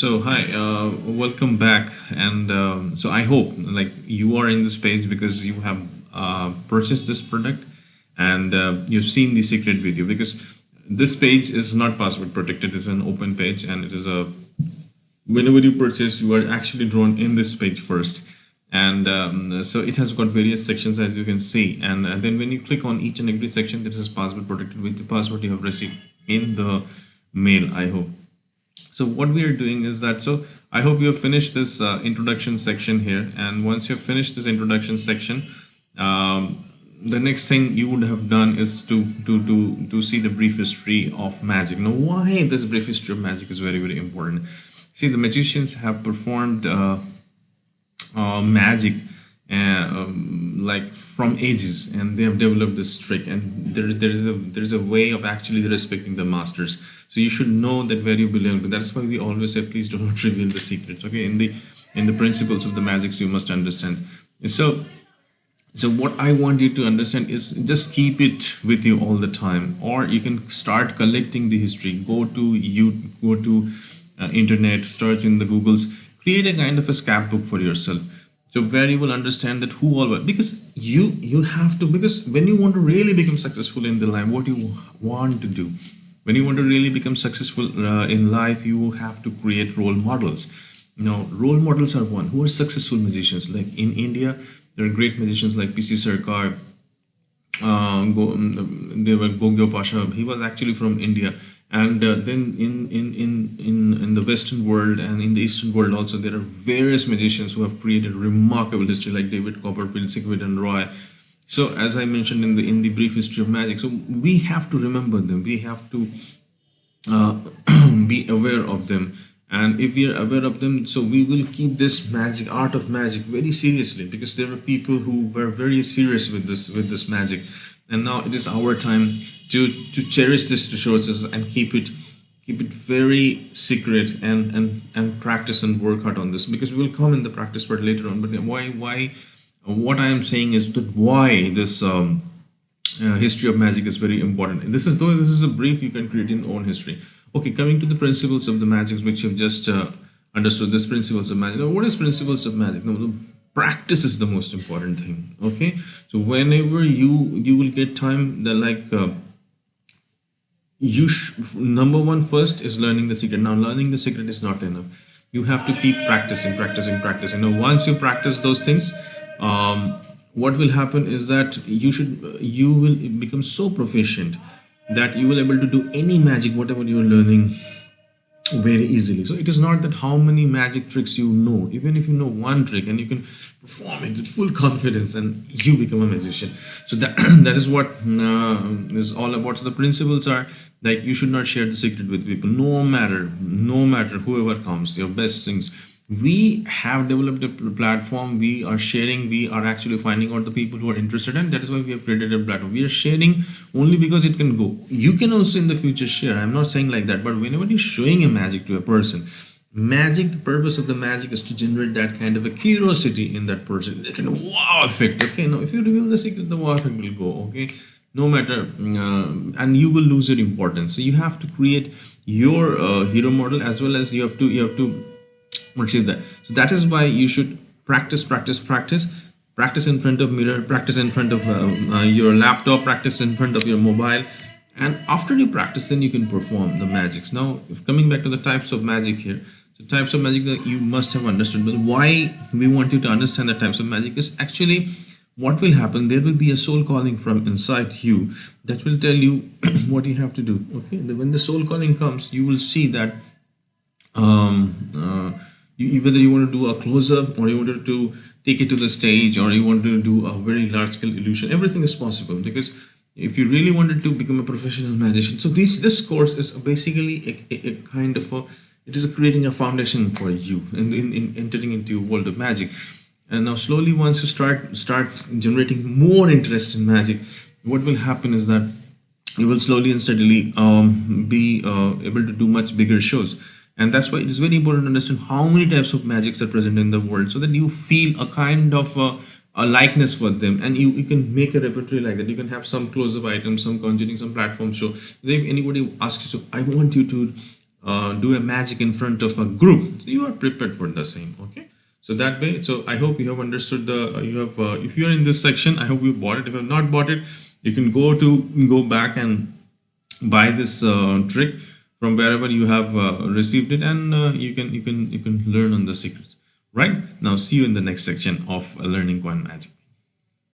So hi, welcome back, and so I hope like you are in this page because you have purchased this product and you've seen the secret video because this page is not password protected. It's an open page, and it is a whenever you purchase, you are actually drawn in this page first, and so it has got various sections as you can see, and then when you click on each and every section, this is password protected with the password you have received in the mail. I hope. So what we are doing is that, so I hope you have finished this introduction section here, and once you have finished this introduction section, the next thing you would have done is to see the brief history of magic. Now, why this brief history of magic is very important. See, the magicians have performed magic like from ages, and they have developed this trick, and there is a way of actually respecting the masters. So you should know that where you belong to. That's why we always say, please do not reveal the secrets. Okay, in the principles of the magics, you must understand. So what I want you to understand is just keep it with you all the time, or you can start collecting the history. Go to internet, search in the Googles, create a kind of a scrapbook for yourself. So where you will understand that who all were, because you have to, because when you want to really become successful in the life, what you want to do, when you want to really become successful in life, you have to create role models. Now, role models are one who are successful magicians. Like in India, there are great magicians like PC Sarkar. They were Gogyo Pasha. He was actually from India, and then in the Western world and in the Eastern world also, there are various magicians who have created remarkable history, like David Copperfield, Sigmund and Roy. So as I mentioned in the brief history of magic, so we have to remember them. We have to uh, be aware of them, and if we are aware of them, so we will keep this magic, art of magic, very seriously, because there are people who were very serious with this magic, and now it is our time to cherish these resources and keep it very secret, and practice and work hard on this, because we will come in the practice part later on. But why what I am saying is that why this history of magic is very important. And this is a brief, you can create your own history. Okay, coming to the principles of the magic, which you've just understood. This principles of magic. Now, what is principles of magic? Now, the practice is the most important thing. Okay, so whenever you will get time, that like number one first is learning the secret. Now, learning the secret is not enough. You have to keep practicing. Now, once you practice those things, what will happen is that you will become so proficient that you will able to do any magic whatever you are learning very easily. So it is not that how many magic tricks you know. Even if you know one trick and you can perform it with full confidence, and you become a magician. So that that is what is all about. So the principles are like, you should not share the secret with people, no matter whoever comes, your best things. We have developed a platform, we are sharing, we are actually finding out the people who are interested, and that is why we have created a platform. We are sharing only because it can go. You can also in the future share, I'm not saying like that, but whenever you're showing a magic to a person, magic, the purpose of the magic is to generate that kind of a curiosity in that person, like a wow effect. Okay, now if you reveal the secret, the wow effect will go. Okay, no matter, and you will lose your importance. So you have to create your hero model, as well as you have to achieve that. So that is why you should practice in front of mirror, practice in front of your laptop, practice in front of your mobile, and after you practice, then you can perform the magics. Now, if coming back to the types of magic here, so types of magic that you must have understood, but why we want you to understand the types of magic is actually what will happen. There will be a soul calling from inside you that will tell you what you have to do. Okay, when the soul calling comes, you will see that whether you want to do a close-up, or you wanted to take it to the stage, or you want to do a very large-scale illusion, everything is possible. Because if you really wanted to become a professional magician, so this course is basically a kind of a, it is creating a foundation for you in entering into your world of magic. And now slowly, once you start generating more interest in magic, what will happen is that you will slowly and steadily be able to do much bigger shows. And that's why it is very important to understand how many types of magics are present in the world, so that you feel a kind of a likeness for them, and you can make a repertoire like that. You can have some close-up items, some conjuring, some platform show. If anybody asks you, so I want you to do a magic in front of a group, you are prepared for the same. Okay, so that way, so I hope you have understood the you have if you are in this section, I hope you bought it. If you have not bought it, you can go back and buy this trick from wherever you have received it, and you can learn on the secrets. Right now, see you in the next section of learning coin magic.